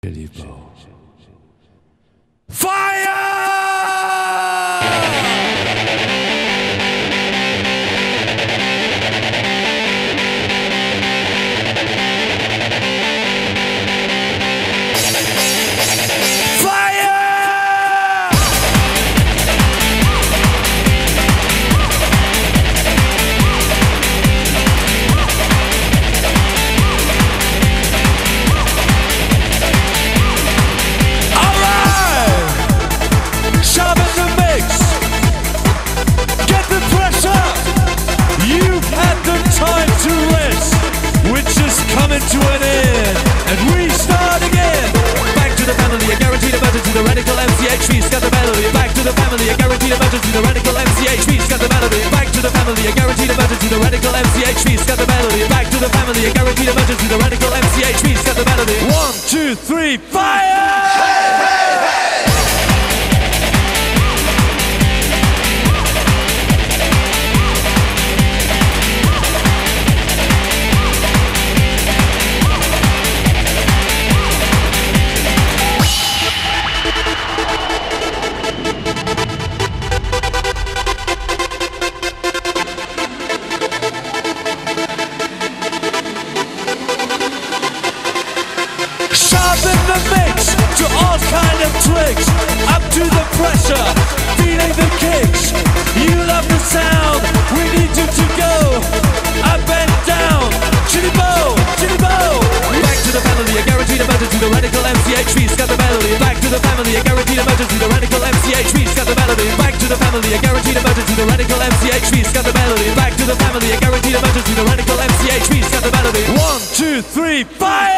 Billy Bow. Fire! Coming to an end, and we start again. Back to the family, a guaranteed emergency. The radical MCHV's got the melody. Back to the family, a guaranteed emergency. The radical MCHV's got the melody. Back to the family, a guaranteed emergency. The radical MCHV's got the melody. Back to the family, a guaranteed emergency. The radical MCHV's got the melody. 1, 2, 3, fire! Hey, hey, hey! Sharpen the mix to all kind of tricks. Up to the pressure, feeling the kicks. You love the sound, we need you to go up and down. Chitty bow, chitty bow. Back to the family, a guaranteed emergency. The radical MCHV's got the melody. Back to the family, a guaranteed emergency. The radical MCHV's got the melody. Back to the family, a guaranteed emergency. The radical MCHV's got the melody. Back to the family, a guaranteed emergency. The radical MCHV's got the melody. 1, 2, 3, fire!